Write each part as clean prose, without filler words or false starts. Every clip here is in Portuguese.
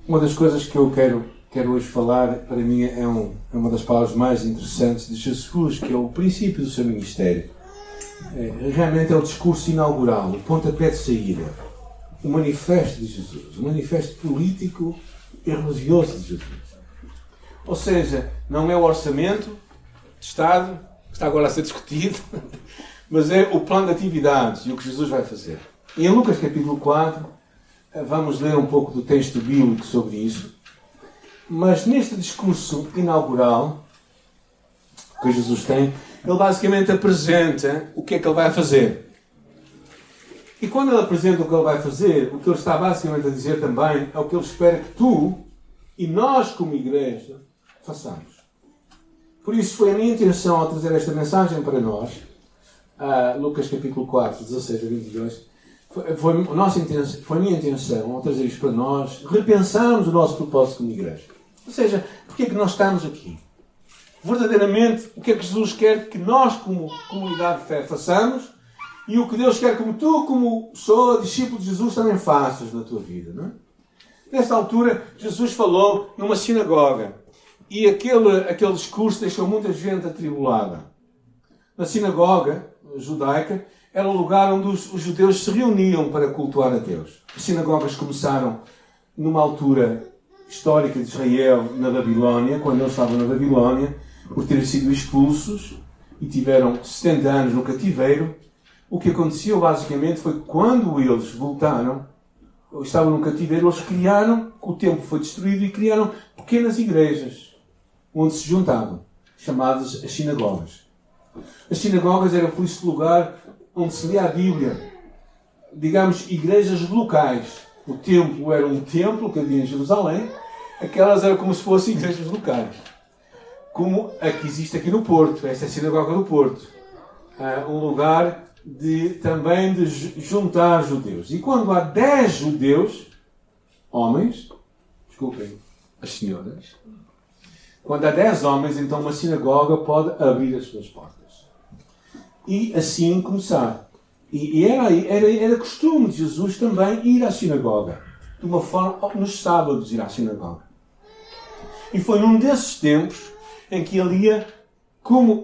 Uma das coisas que eu quero hoje falar, para mim, é uma das palavras mais interessantes de Jesus, que é o princípio do seu ministério. Realmente é o discurso inaugural, o pontapé de saída, o manifesto de Jesus, o manifesto político e religioso de Jesus. Ou seja, não é o orçamento de Estado, que está agora a ser discutido, mas é o plano de atividades e o que Jesus vai fazer. E em Lucas capítulo 4, vamos ler um pouco do texto bíblico sobre isso. Mas neste discurso inaugural que Jesus tem, ele basicamente apresenta o que é que ele vai fazer. E quando ele apresenta o que ele vai fazer, o que ele está basicamente a dizer também é o que ele espera que tu e nós como igreja façamos. Por isso foi a minha intenção ao trazer esta mensagem para nós, Lucas capítulo 4, 16 a 22, foi a minha intenção ao trazer isto para nós, repensarmos o nosso propósito como igreja. Ou seja, porque é que nós estamos aqui? Verdadeiramente, o que é que Jesus quer que nós, como comunidade de fé, façamos e o que Deus quer que tu, como pessoa, discípulo de Jesus, também faças na tua vida. Não é? Nesta altura, Jesus falou numa sinagoga e aquele discurso deixou muita gente atribulada. Na sinagoga judaica era o lugar onde os judeus se reuniam para cultuar a Deus. As sinagogas começaram numa altura histórica de Israel, na Babilónia, quando eles estavam na Babilónia, por terem sido expulsos e tiveram 70 anos no cativeiro. O que aconteceu basicamente foi que quando eles voltaram, estavam no cativeiro, eles criaram, o templo foi destruído e criaram pequenas igrejas onde se juntavam, chamadas as sinagogas. As sinagogas eram por isso lugar onde se lia a Bíblia, digamos, igrejas locais. O templo era um templo que havia em Jerusalém, aquelas eram como se fossem igrejas locais. Como a que existe aqui no Porto, esta é a sinagoga do Porto. Um lugar também de juntar judeus. E quando há 10 judeus, homens, desculpem, as senhoras, quando há 10 homens, então uma sinagoga pode abrir as suas portas. E assim começar. E era costume de Jesus também ir à sinagoga. De uma forma, nos sábados ir à sinagoga. E foi num desses tempos em que ele ia,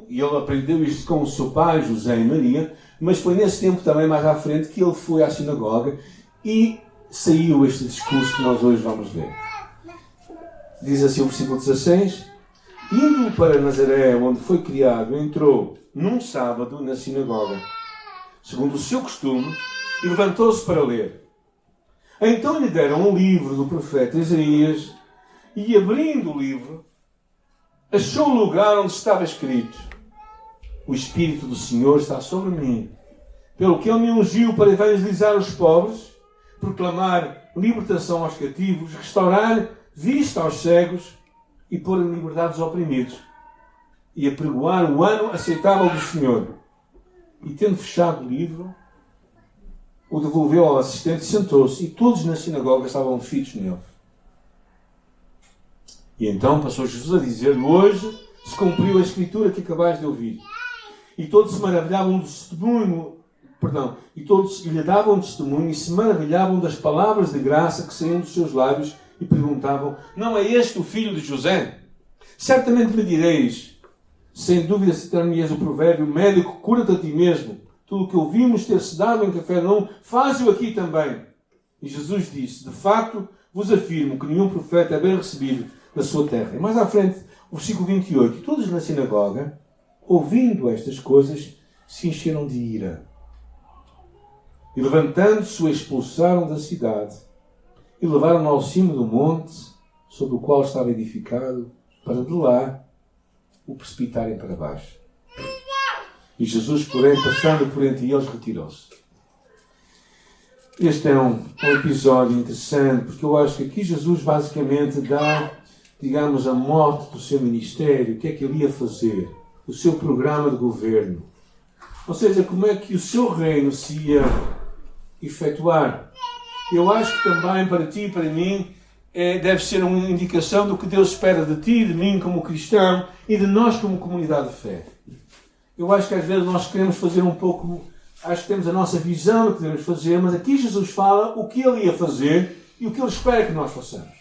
e ele aprendeu isto com o seu pai, José e Maria, mas foi nesse tempo também, mais à frente, que ele foi à sinagoga e saiu este discurso que nós hoje vamos ler. Diz assim o versículo 16: indo para Nazaré, onde foi criado, entrou num sábado na sinagoga, segundo o seu costume, e levantou-se para ler. Então lhe deram um livro do profeta Isaías, e abrindo o livro, achou o lugar onde estava escrito: o Espírito do Senhor está sobre mim, pelo que ele me ungiu para evangelizar os pobres, proclamar libertação aos cativos, restaurar vista aos cegos e pôr em liberdade os oprimidos, e apregoar o ano aceitável do Senhor. E tendo fechado o livro, o devolveu ao assistente e sentou-se, e todos na sinagoga estavam fitos nele. E então passou Jesus a dizer-lhe: hoje se cumpriu a escritura que acabais de ouvir. E todos se maravilhavam do testemunho, e todos lhe davam testemunho e se maravilhavam das palavras de graça que saíam dos seus lábios e perguntavam: não é este o filho de José? Certamente me direis, sem dúvida citar-me-eis o provérbio: médico, cura-te a ti mesmo. Tudo o que ouvimos ter-se dado em Cafarnaum, faz-o aqui também. E Jesus disse: de facto vos afirmo que nenhum profeta é bem recebido na sua terra. E mais à frente, o versículo 28. E todos na sinagoga, ouvindo estas coisas, se encheram de ira. E levantando-se, o expulsaram da cidade e levaram-no ao cimo do monte sobre o qual estava edificado, para de lá o precipitarem para baixo. E Jesus, porém, passando por entre eles, retirou-se. Este é um episódio interessante, porque eu acho que aqui Jesus basicamente dá, digamos, a morte do seu ministério, o que é que ele ia fazer, o seu programa de governo. Ou seja, como é que o seu reino se ia efetuar. Eu acho que também para ti e para mim deve ser uma indicação do que Deus espera de ti e de mim como cristão e de nós como comunidade de fé. Eu acho que às vezes nós queremos fazer um pouco acho que temos a nossa visão do que devemos fazer, mas aqui Jesus fala o que Ele ia fazer e o que Ele espera que nós façamos.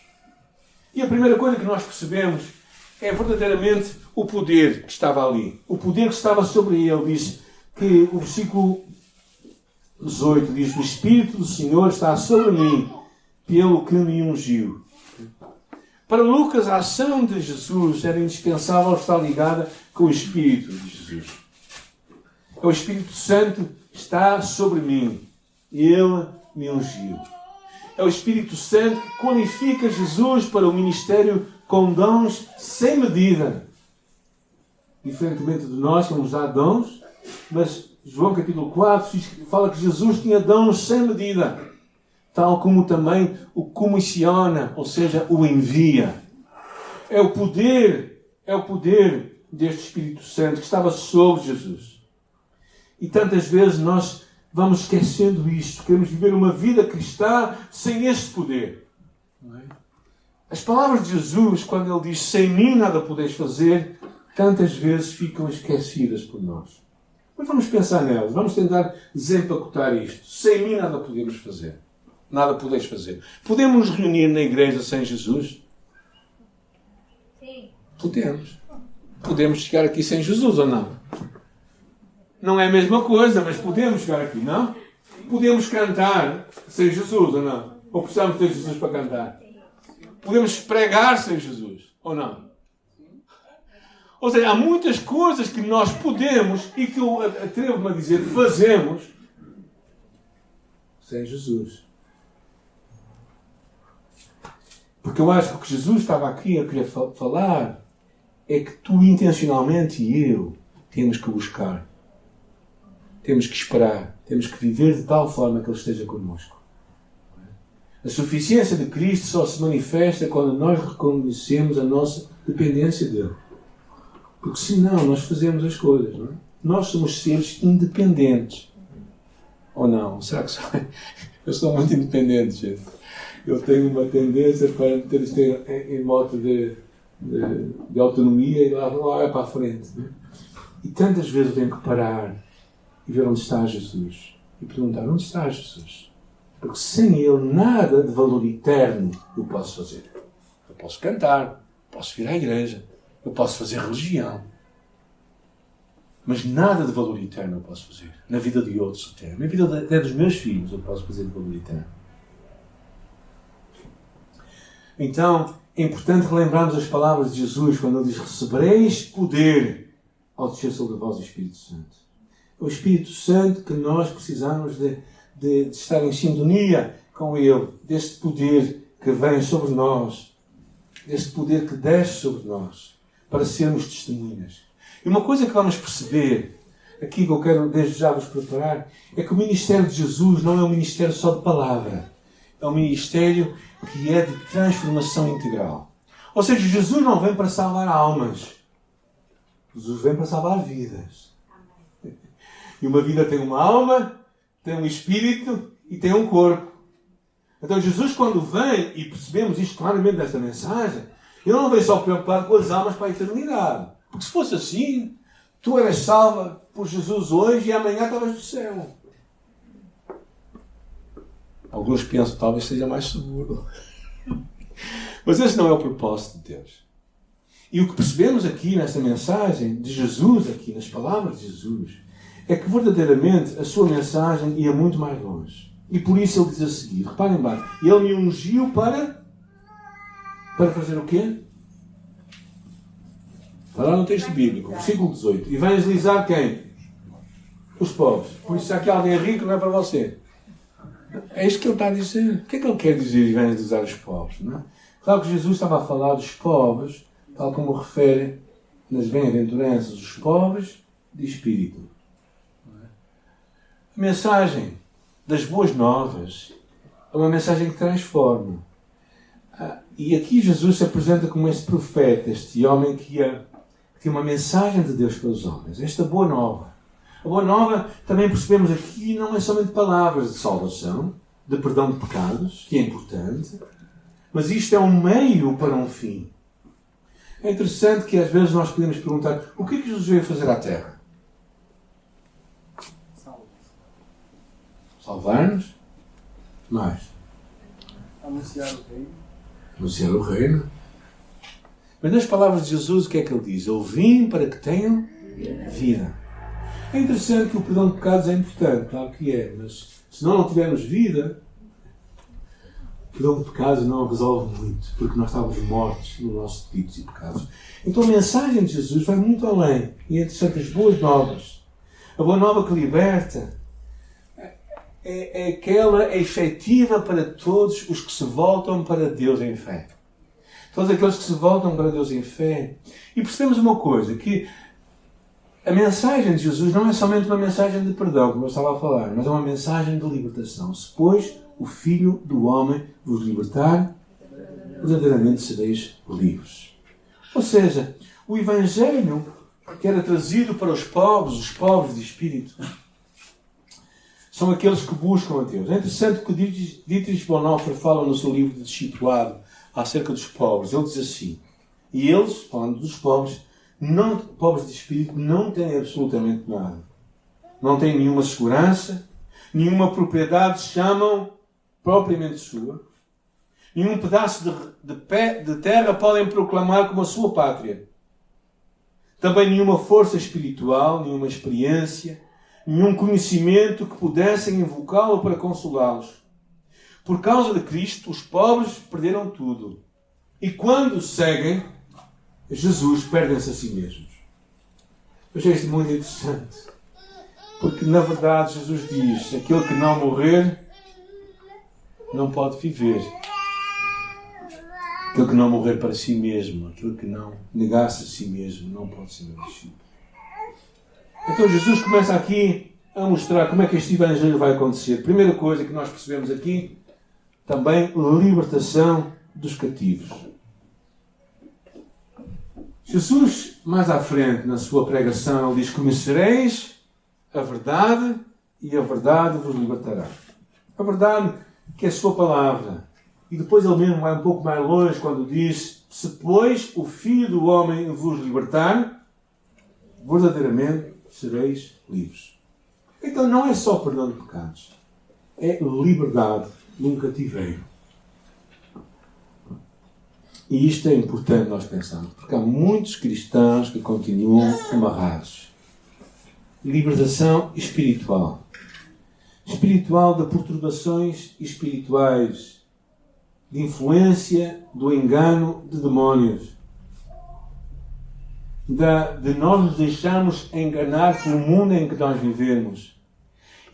E a primeira coisa que nós percebemos é verdadeiramente o poder que estava ali. O poder que estava sobre Ele. Diz que o versículo 18 diz: o Espírito do Senhor está sobre mim, pelo que me ungiu. Para Lucas, a ação de Jesus era indispensável estar ligada com o Espírito de Jesus. O Espírito Santo está sobre mim e Ele me ungiu. É o Espírito Santo que qualifica Jesus para o ministério com dons sem medida. Diferentemente de nós, que nos dá dons, mas João capítulo 4 fala que Jesus tinha dons sem medida. Tal como também o comissiona, ou seja, o envia. É o poder deste Espírito Santo que estava sobre Jesus. E tantas vezes nós vamos esquecendo isto. Queremos viver uma vida cristã sem este poder. Não é? As palavras de Jesus, quando Ele diz: sem mim nada podeis fazer, tantas vezes ficam esquecidas por nós. Mas vamos pensar nelas. Vamos tentar desempacotar isto. Sem mim nada podemos fazer. Nada podeis fazer. Podemos nos reunir na igreja sem Jesus? Sim. Podemos. Podemos chegar aqui sem Jesus ou não? Não é a mesma coisa, mas podemos chegar aqui, não? Podemos cantar sem Jesus ou não? Ou precisamos ter Jesus para cantar? Podemos pregar sem Jesus ou não? Ou seja, há muitas coisas que nós podemos e que eu atrevo-me a dizer fazemos sem Jesus. Porque eu acho que o que Jesus estava aqui a querer falar é que tu intencionalmente e eu temos que buscar. Temos que esperar. Temos que viver de tal forma que Ele esteja connosco. A suficiência de Cristo só se manifesta quando nós reconhecemos a nossa dependência dEle. Porque senão nós fazemos as coisas. Não é? Nós somos seres independentes. Ou não? Será que sou? Eu sou muito independente, gente. Eu tenho uma tendência para meter isto em modo de autonomia e lá é para a frente. Não é? E tantas vezes eu tenho que parar e ver onde está Jesus. E perguntar: onde está Jesus? Porque sem Ele nada de valor eterno eu posso fazer. Eu posso cantar, posso vir à igreja, eu posso fazer religião. Mas nada de valor eterno eu posso fazer. Na vida de outros até. Na vida até dos meus filhos eu posso fazer de valor eterno. Então, é importante relembrarmos as palavras de Jesus quando Ele diz: recebereis poder ao descer sobre vós o Espírito Santo. É o Espírito Santo que nós precisamos de estar em sintonia com Ele, deste poder que vem sobre nós, deste poder que desce sobre nós, para sermos testemunhas. E uma coisa que vamos perceber, aqui que eu quero desde já vos preparar, é que o ministério de Jesus não é um ministério só de palavra. É um ministério que é de transformação integral. Ou seja, Jesus não vem para salvar almas. Jesus vem para salvar vidas. E uma vida tem uma alma, tem um espírito e tem um corpo. Então Jesus, quando vem, e percebemos isto claramente desta mensagem, Ele não vem só preocupado com as almas para a eternidade. Porque se fosse assim, tu eras salva por Jesus hoje e amanhã estavas no céu. Alguns pensam que talvez seja mais seguro. Mas esse não é o propósito de Deus. E o que percebemos aqui nesta mensagem de Jesus, aqui nas palavras de Jesus, é que verdadeiramente a sua mensagem ia muito mais longe. E por isso Ele diz a seguir, reparem bem, Ele me ungiu para fazer o quê? Está lá no texto bíblico, versículo 18. Evangelizar quem? Os pobres. Por isso, se aqui alguém é rico, não é para você. É isto que Ele está a dizer. O que é que Ele quer dizer evangelizar os pobres? Não é? Claro que Jesus estava a falar dos pobres, tal como refere nas bem-aventuranças, os pobres de espírito. A mensagem das boas novas é uma mensagem que transforma. E aqui Jesus se apresenta como este profeta, este homem que tem uma mensagem de Deus para os homens. Esta boa nova. A boa nova, também percebemos aqui, não é somente palavras de salvação, de perdão de pecados, que é importante, mas isto é um meio para um fim. É interessante que às vezes nós podemos perguntar: o que é que Jesus veio fazer à Terra? Salvar-nos. Mais. Anunciar o reino. Anunciar o reino. Mas nas palavras de Jesus, o que é que ele diz? Eu vim para que tenham vida. É interessante que o perdão de pecados é importante, claro que é, mas se nós não tivermos vida, o perdão de pecados não resolve muito, porque nós estávamos mortos nos nossos delitos e pecados. Então a mensagem de Jesus vai muito além. E é interessante as boas novas. A boa nova que liberta é aquela efetiva para todos os que se voltam para Deus em fé. Todos aqueles que se voltam para Deus em fé. E percebemos uma coisa, que a mensagem de Jesus não é somente uma mensagem de perdão, como eu estava a falar, mas é uma mensagem de libertação. Se, pois, o Filho do Homem vos libertar, verdadeiramente sereis livres. Ou seja, o Evangelho que era trazido para os pobres de espírito, são aqueles que buscam a Deus. É interessante que o Dietrich Bonhoeffer fala no seu livro de Discipulado acerca dos pobres. Ele diz assim, e eles, falando dos pobres de espírito, não têm absolutamente nada. Não têm nenhuma segurança, nenhuma propriedade chamam propriamente sua. Nenhum pedaço de terra podem proclamar como a sua pátria. Também nenhuma força espiritual, nenhuma experiência, nenhum conhecimento que pudessem invocá-lo para consolá-los. Por causa de Cristo, os pobres perderam tudo. E quando seguem Jesus, perdem-se a si mesmos. Eu achei isto muito interessante. Porque, na verdade, Jesus diz, aquele que não morrer, não pode viver. Aquele que não morrer para si mesmo, aquele que não negar-se a si mesmo, não pode ser meu discípulo. Então Jesus começa aqui a mostrar como é que este Evangelho vai acontecer. Primeira coisa que nós percebemos aqui, também libertação dos cativos. Jesus, mais à frente, na sua pregação, ele diz, conhecereis a verdade e a verdade vos libertará. A verdade que é a sua palavra. E depois ele mesmo vai um pouco mais longe quando diz, se pois o Filho do Homem vos libertar, verdadeiramente sereis livres. Então não é só perdão de pecados. É liberdade num cativeiro. E isto é importante nós pensarmos, porque há muitos cristãos que continuam amarrados. Libertação espiritual. Espiritual de perturbações espirituais, de influência, do engano de demónios. De nós nos deixarmos enganar pelo mundo em que nós vivemos.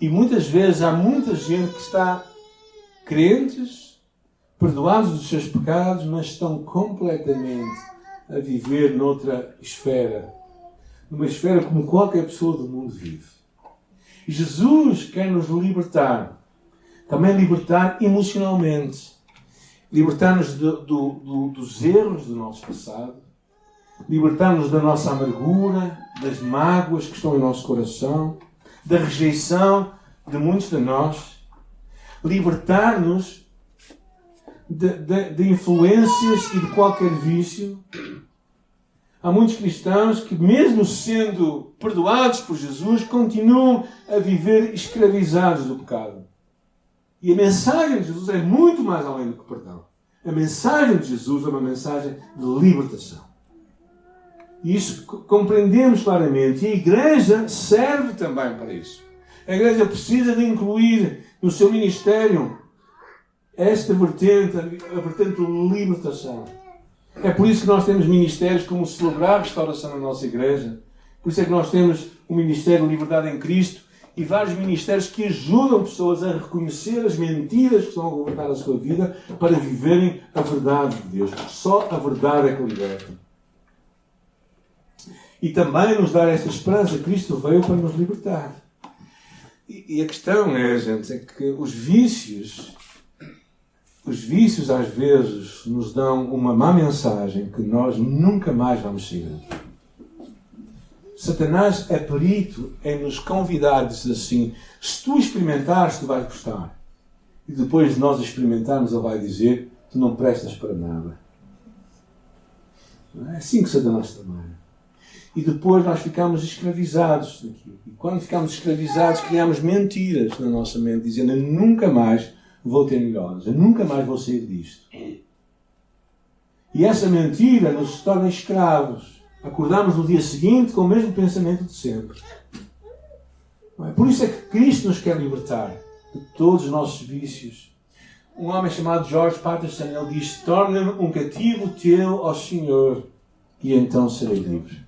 E muitas vezes há muita gente que está crentes, perdoados dos seus pecados, mas estão completamente a viver noutra esfera. Numa esfera como qualquer pessoa do mundo vive. E Jesus quer nos libertar. Também libertar emocionalmente. Libertar-nos dos erros do nosso passado. Libertar-nos da nossa amargura, das mágoas que estão em nosso coração, da rejeição de muitos de nós. Libertar-nos de influências e de qualquer vício. Há muitos cristãos que, mesmo sendo perdoados por Jesus, continuam a viver escravizados do pecado. E a mensagem de Jesus é muito mais além do que perdão. A mensagem de Jesus é uma mensagem de libertação. E isso compreendemos claramente. E a Igreja serve também para isso. A Igreja precisa de incluir no seu ministério esta vertente, a vertente de libertação. É por isso que nós temos ministérios como celebrar a restauração na nossa Igreja. Por isso é que nós temos o Ministério de Liberdade em Cristo e vários ministérios que ajudam pessoas a reconhecer as mentiras que estão a governar a sua vida para viverem a verdade de Deus. Só a verdade é que liberta. E também nos dar esta esperança. Cristo veio para nos libertar. E a questão é, gente, é que os vícios às vezes nos dão uma má mensagem que nós nunca mais vamos seguir. Satanás é perito em nos convidar, diz assim, se tu experimentares, tu vais gostar. E depois de nós experimentarmos, ele vai dizer, tu não prestas para nada. É assim que Satanás trabalha. E depois nós ficamos escravizados daquilo. E quando ficamos escravizados, criamos mentiras na nossa mente, dizendo: eu nunca mais vou ter melhores, eu nunca mais vou sair disto. E essa mentira nos torna escravos. Acordamos no dia seguinte com o mesmo pensamento de sempre. Por isso é que Cristo nos quer libertar de todos os nossos vícios. Um homem chamado George Patterson, ele diz: torna-me um cativo teu ao Senhor, e então serei livre.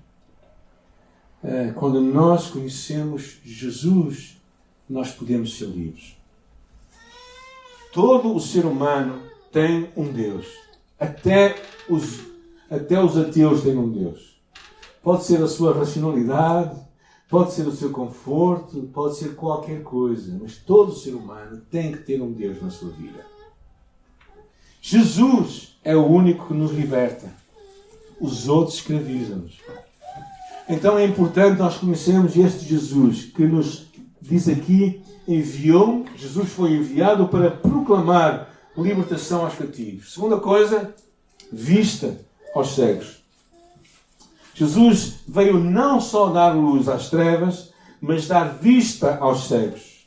Quando nós conhecemos Jesus, nós podemos ser livres. Todo o ser humano tem um Deus. Até os ateus têm um Deus. Pode ser a sua racionalidade, pode ser o seu conforto, pode ser qualquer coisa, mas todo ser humano tem que ter um Deus na sua vida. Jesus é o único que nos liberta. Os outros escravizam-nos. Então é importante nós conhecermos este Jesus que nos diz aqui, Jesus foi enviado para proclamar libertação aos cativos. Segunda coisa, vista aos cegos. Jesus veio não só dar luz às trevas, mas dar vista aos cegos.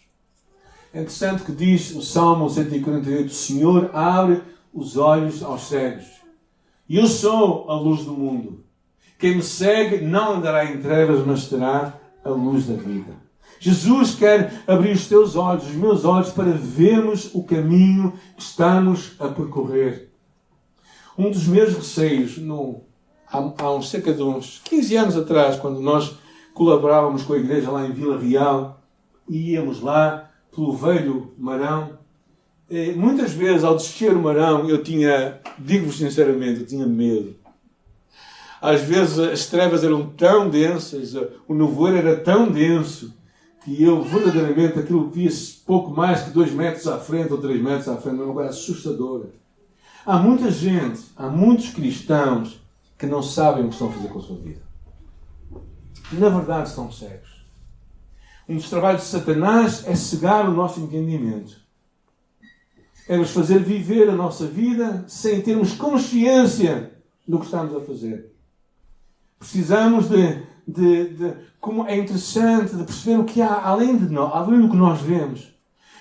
É interessante que diz o Salmo 148, o Senhor abre os olhos aos cegos. E eu sou a luz do mundo. Quem me segue não andará em trevas, mas terá a luz da vida. Jesus quer abrir os teus olhos, os meus olhos, para vermos o caminho que estamos a percorrer. Um dos meus receios, há cerca de uns 15 anos atrás, quando nós colaborávamos com a igreja lá em Vila Real, e íamos lá pelo velho Marão, muitas vezes ao descer o Marão, digo-vos sinceramente, eu tinha medo. Às vezes as trevas eram tão densas, o nevoeiro era tão denso, que eu verdadeiramente aquilo via-se pouco mais que 2 metros à frente ou 3 metros à frente, uma coisa assustadora. Há muita gente, há muitos cristãos que não sabem o que estão a fazer com a sua vida. Na verdade estão cegos. Um dos trabalhos de Satanás é cegar o nosso entendimento. É nos fazer viver a nossa vida sem termos consciência do que estamos a fazer. Precisamos como é interessante, de perceber o que há além de nós, além do que nós vemos.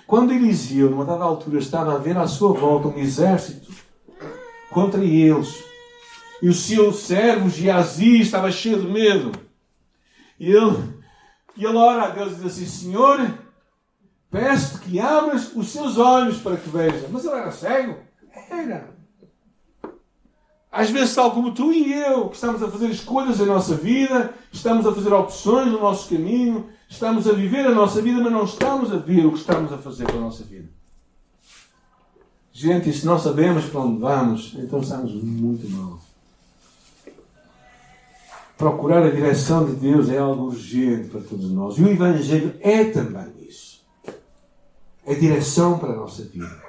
Quando Eliseu, numa dada altura, estava a ver à sua volta um exército contra eles, e o seu servo Geazi estava cheio de medo, e ele ora a Deus e diz assim: Senhor, peço-te que abras os seus olhos para que veja. Mas ele era cego? Era. Às vezes, tal como tu e eu, que estamos a fazer escolhas na nossa vida, estamos a fazer opções no nosso caminho, estamos a viver a nossa vida, mas não estamos a ver o que estamos a fazer com a nossa vida. Gente, e se não sabemos para onde vamos, então estamos muito mal. Procurar a direção de Deus é algo urgente para todos nós. E o Evangelho é também isso. É direção para a nossa vida.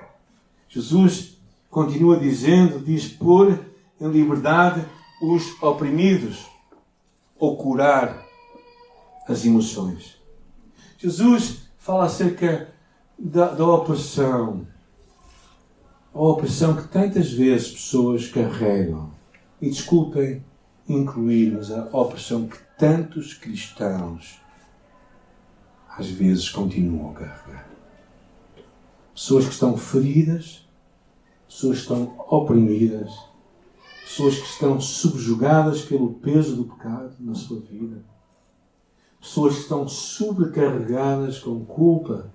Jesus continua dizendo, diz pôr em liberdade os oprimidos, ou curar as emoções. Jesus fala acerca da opressão. A opressão que tantas vezes pessoas carregam. E desculpem incluir, mas a opressão que tantos cristãos às vezes continuam a carregar. Pessoas que estão feridas, pessoas que estão oprimidas, pessoas que estão subjugadas pelo peso do pecado na sua vida, pessoas que estão sobrecarregadas com culpa.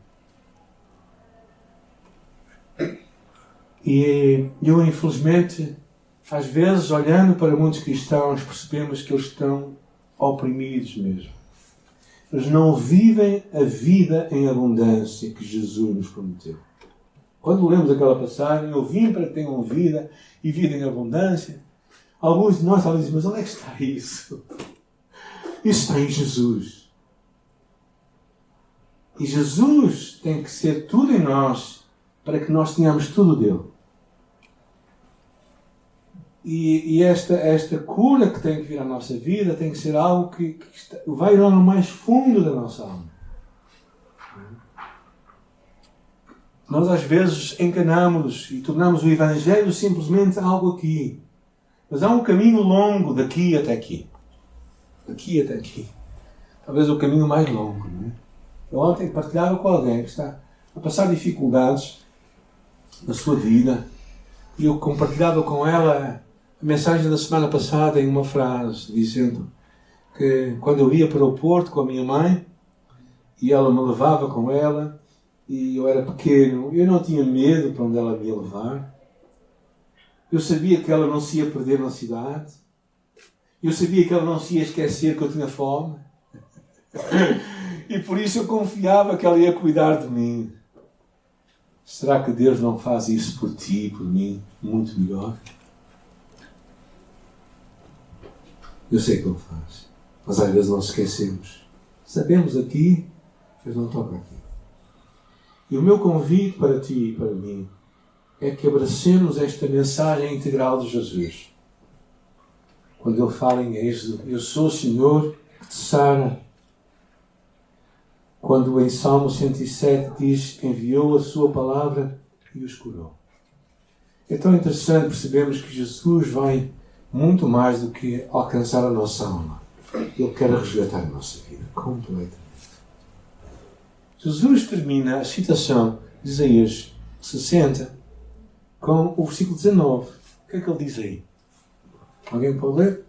E eu, infelizmente, às vezes, olhando para muitos cristãos, percebemos que eles estão oprimidos mesmo. Eles não vivem a vida em abundância que Jesus nos prometeu. Quando lemos aquela passagem, eu vim para que tenham vida e vida em abundância, alguns de nós dizem, mas onde é que está isso? Isso está em Jesus. E Jesus tem que ser tudo em nós para que nós tenhamos tudo dele. E esta cura que tem que vir à nossa vida tem que ser algo que vai lá no mais fundo da nossa alma. Nós às vezes enganamos e tornamos o Evangelho simplesmente algo aqui. Mas há um caminho longo daqui até aqui. Daqui até aqui. Talvez o caminho mais longo. Não é? Eu ontem partilhava com alguém que está a passar dificuldades na sua vida. E eu compartilhava com ela a mensagem da semana passada em uma frase, dizendo que quando eu ia para o Porto com a minha mãe, e ela me levava com ela, e eu era pequeno, eu não tinha medo para onde ela me ia levar. Eu sabia que ela não se ia perder na cidade. Eu sabia que ela não se ia esquecer que eu tinha fome. E por isso eu confiava que ela ia cuidar de mim. Será que Deus não faz isso por ti e por mim muito melhor? Eu sei que Ele faz. Mas às vezes nós esquecemos. Sabemos aqui, mas não toca aqui. E o meu convite para ti e para mim é que abracemos esta mensagem integral de Jesus. Quando Ele fala em Êxodo, eu sou o Senhor que te sara. Quando em Salmo 107 diz que enviou a sua palavra e os curou. É tão interessante percebermos que Jesus vai muito mais do que alcançar a nossa alma. Ele quer resgatar a nossa vida completamente. Jesus termina a citação de Isaías 60 com o versículo 19. O que é que ele diz aí? Alguém pode ler?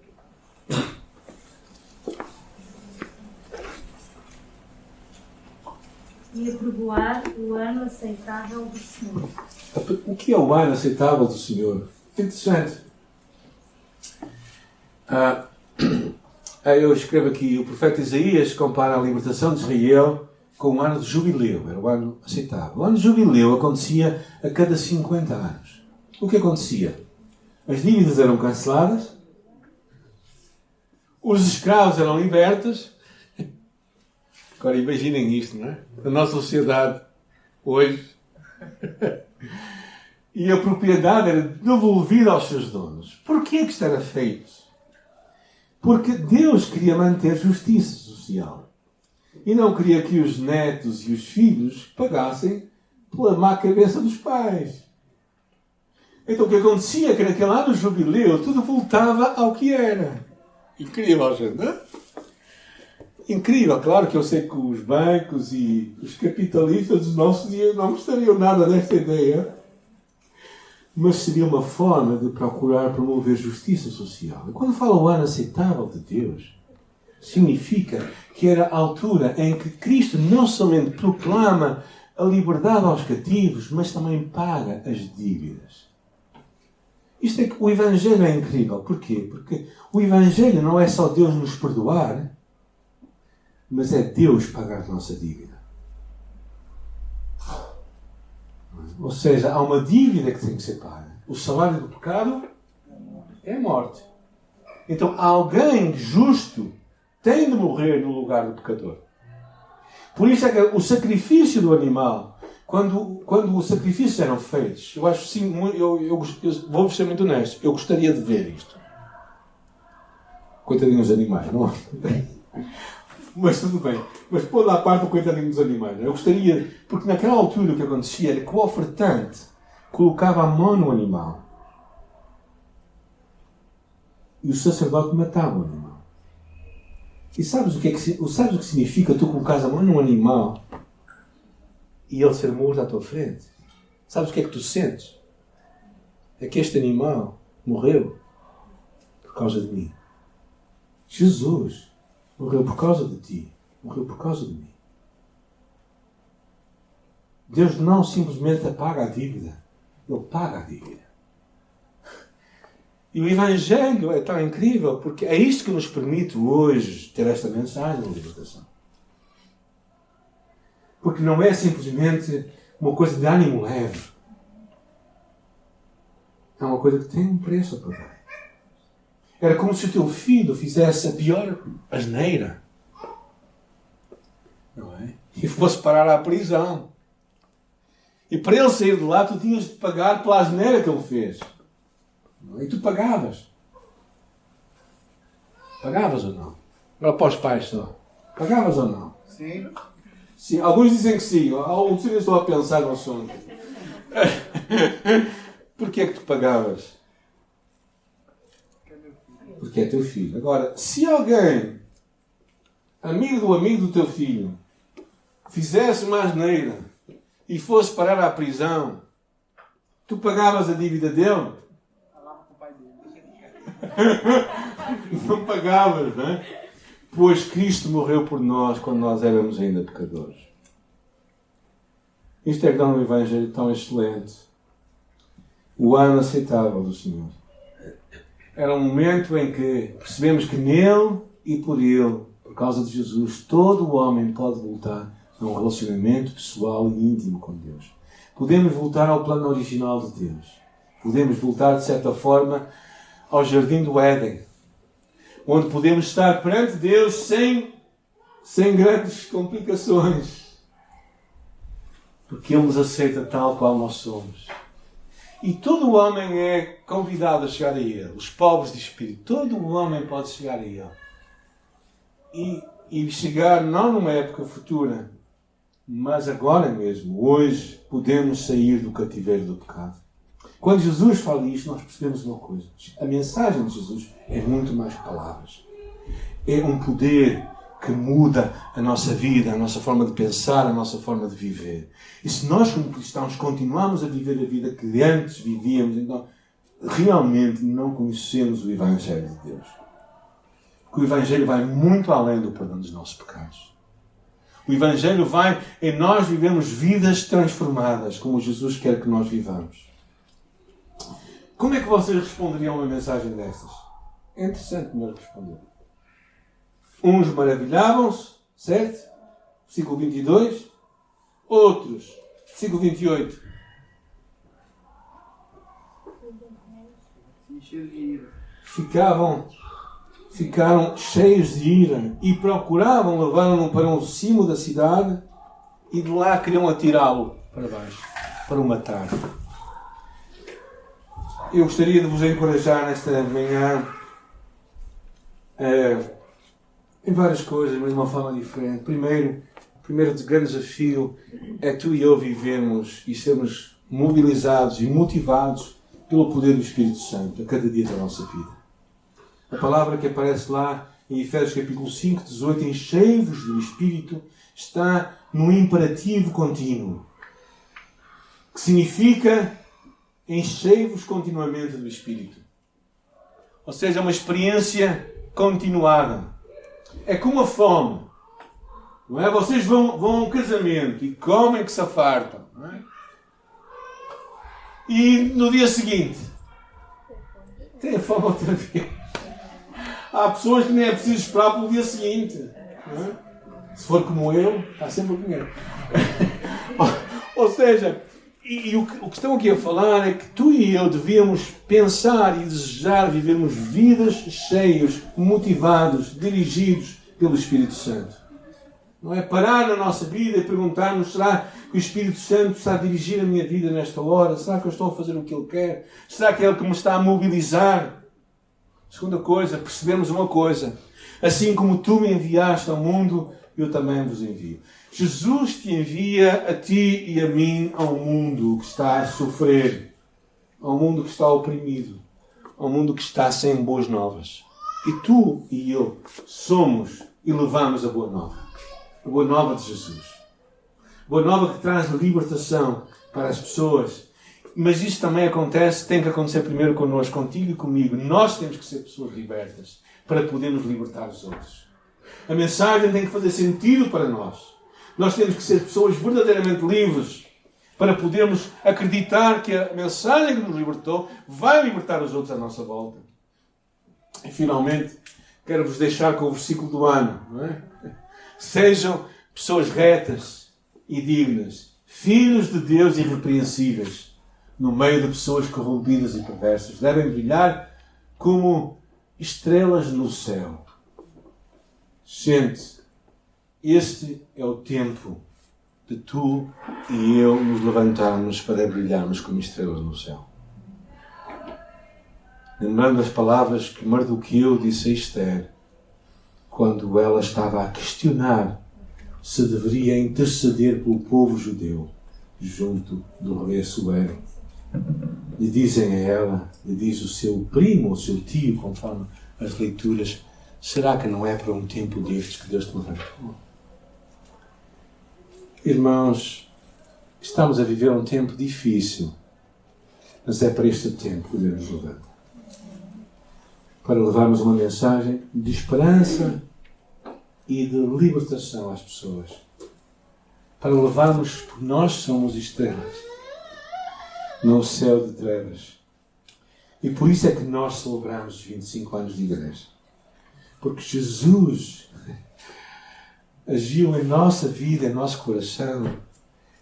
E apregoar o ano aceitável do Senhor. O que é o ano aceitável do Senhor? Interessante. Eu escrevo aqui, o profeta Isaías compara a libertação de Israel com o ano de jubileu. Era o ano aceitável. O ano de jubileu acontecia a cada 50 anos. O que acontecia? As dívidas eram canceladas, os escravos eram libertos. Agora imaginem isto, não é? Na nossa sociedade, hoje. E a propriedade era devolvida aos seus donos. Porquê que isto era feito? Porque Deus queria manter justiça social. E não queria que os netos e os filhos pagassem pela má cabeça dos pais. Então o que acontecia é que naquele ano jubileu tudo voltava ao que era. Incrível, gente, não é? Incrível. Claro que eu sei que os bancos e os capitalistas dos nossos dias não gostariam nada desta ideia. Mas seria uma forma de procurar promover justiça social. E quando fala o ano aceitável de Deus, significa que era a altura em que Cristo não somente proclama a liberdade aos cativos, mas também paga as dívidas. Isto é que o Evangelho é incrível. Porquê? Porque o Evangelho não é só Deus nos perdoar, mas é Deus pagar a nossa dívida. Ou seja, há uma dívida que tem que ser paga. O salário do pecado é a morte. Então, alguém justo tem de morrer no lugar do pecador. Por isso é que o sacrifício do animal, quando os sacrifícios eram feitos, eu acho sim, eu vou-vos ser muito honesto, eu gostaria de ver isto. Coitadinhos animais, não é? Mas tudo bem. Mas pondo à parte o coitadinho dos animais. Eu gostaria, porque naquela altura o que acontecia era que o ofertante colocava a mão no animal e o sacerdote matava o animal. E sabes o que significa tu colocares a mão num animal e ele ser morto à tua frente? Sabes o que é que tu sentes? É que este animal morreu por causa de mim. Jesus morreu por causa de ti. Morreu por causa de mim. Deus não simplesmente apaga a dívida. Ele paga a dívida. E o Evangelho é tão incrível porque é isto que nos permite hoje ter esta mensagem de libertação. Porque não é simplesmente uma coisa de ânimo leve. É uma coisa que tem um preço a pagar. Era como se o teu filho fizesse a pior asneira. Não é? E fosse parar à prisão. E para ele sair de lá, tu tinhas de pagar pela asneira que ele fez. Não é? E tu pagavas. Pagavas ou não? Agora para os pais só. Pagavas ou não? Sim. Sim. Alguns dizem que sim. Outros estão a pensar no assunto. Porquê é que tu pagavas? Porque é teu filho. Agora, se alguém amigo do teu filho, fizesse uma asneira e fosse parar à prisão, tu pagavas a dívida dele? Falava com o pai dele. Não pagavas, não é? Pois Cristo morreu por nós quando nós éramos ainda pecadores. Isto é que dá um evangelho tão excelente. O ano aceitável do Senhor. Era um momento em que percebemos que nele e por ele, por causa de Jesus, todo o homem pode voltar a um relacionamento pessoal e íntimo com Deus. Podemos voltar ao plano original de Deus. Podemos voltar, de certa forma, ao Jardim do Éden, onde podemos estar perante Deus sem grandes complicações. Porque Ele nos aceita tal qual nós somos. E todo o homem é convidado a chegar a Ele. Os pobres de espírito. Todo o homem pode chegar a Ele. E chegar não numa época futura, mas agora mesmo. Hoje podemos sair do cativeiro do pecado. Quando Jesus fala isto, nós percebemos uma coisa. A mensagem de Jesus é muito mais que palavras. É um poder que muda a nossa vida, a nossa forma de pensar, a nossa forma de viver. E se nós, como cristãos, continuamos a viver a vida que antes vivíamos, então realmente não conhecemos o Evangelho de Deus. Porque o Evangelho vai muito além do perdão dos nossos pecados. O Evangelho vai em nós vivemos vidas transformadas, como Jesus quer que nós vivamos. Como é que vocês responderiam a uma mensagem dessas? É interessante melhor responder. Uns maravilhavam-se, certo? Versículo 22. Outros, versículo 28. Encheu de ira. Ficaram cheios de ira e procuravam levar-no para um cimo da cidade e de lá queriam atirá-lo para baixo, para o matar. Eu gostaria de vos encorajar nesta manhã em várias coisas, mas de uma forma diferente. Primeiro grande desafio é tu e eu vivermos e sermos mobilizados e motivados pelo poder do Espírito Santo a cada dia da nossa vida. A palavra que aparece lá em Efésios capítulo 5, 18, enchei-vos do Espírito, está no imperativo contínuo, que significa enchei-vos continuamente do Espírito. Ou seja, uma experiência continuada. É como a fome. Não é? Vocês vão a um casamento e comem que se afartam. Não é? E no dia seguinte têm fome outra vez. Há pessoas que nem é preciso esperar pelo dia seguinte. Não é? Se for como eu, está sempre a comer. Ou seja, o que estão aqui a falar é que tu e eu devíamos pensar e desejar vivermos vidas cheios, motivados, dirigidos pelo Espírito Santo. Não é parar na nossa vida e perguntar-nos, será que o Espírito Santo está a dirigir a minha vida nesta hora? Será que eu estou a fazer o que Ele quer? Será que é Ele que me está a mobilizar? Segunda coisa, percebemos uma coisa. Assim como tu me enviaste ao mundo, eu também vos envio. Jesus te envia a ti e a mim ao mundo que está a sofrer, ao mundo que está oprimido, ao mundo que está sem boas novas. E tu e eu somos e levamos a boa nova de Jesus. Boa nova que traz libertação para as pessoas. Mas isto também tem que acontecer primeiro connosco, contigo e comigo. Nós temos que ser pessoas libertas para podermos libertar os outros. A mensagem tem que fazer sentido para nós. Nós temos que ser pessoas verdadeiramente livres para podermos acreditar que a mensagem que nos libertou vai libertar os outros à nossa volta. E finalmente, quero-vos deixar com o versículo do ano. Não é? Sejam pessoas retas e dignas, filhos de Deus irrepreensíveis, no meio de pessoas corrompidas e perversas. Devem brilhar como estrelas no céu. Gente, este é o tempo de tu e eu nos levantarmos para brilharmos como estrelas no céu. Lembrando as palavras que Mardoqueu disse a Esther, quando ela estava a questionar se deveria interceder pelo povo judeu junto do rei Assuero. Lhe dizem a ela, lhe diz o seu primo, o seu tio, conforme as leituras, Será que não é para um tempo destes que Deus te levantou? Irmãos, estamos a viver um tempo difícil, mas é para este tempo que Deus nos levanta. Para levarmos uma mensagem de esperança e de libertação às pessoas. Para levarmos, porque nós somos estrelas no céu de trevas. E por isso é que nós celebramos os 25 anos de igreja. Porque Jesus agiu em nossa vida, em nosso coração.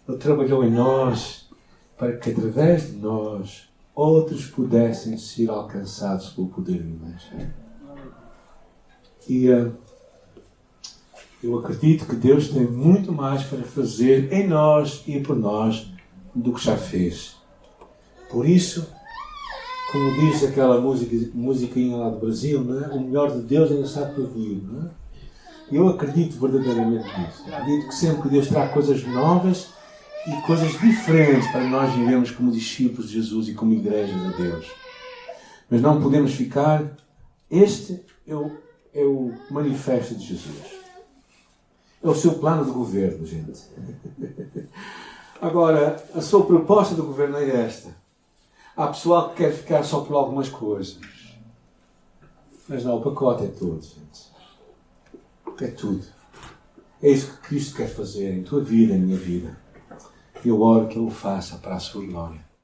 Ele trabalhou em nós para que através de nós outros pudessem ser alcançados pelo poder do Evangelho. E eu acredito que Deus tem muito mais para fazer em nós e por nós do que já fez. Por isso, como diz aquela musiquinha lá do Brasil, não é? O melhor de Deus ainda está por vir. Não é? Eu acredito verdadeiramente nisso. Acredito que sempre que Deus traz coisas novas e coisas diferentes para nós vivemos como discípulos de Jesus e como igreja de Deus. Mas não podemos ficar... Este é o manifesto de Jesus. É o seu plano de governo, gente. Agora, a sua proposta de governo é esta. Há pessoal que quer ficar só por algumas coisas. Mas não, o pacote é todo, gente. É tudo. É isso que Cristo quer fazer em tua vida, em minha vida. Eu oro que Ele o faça para a sua glória.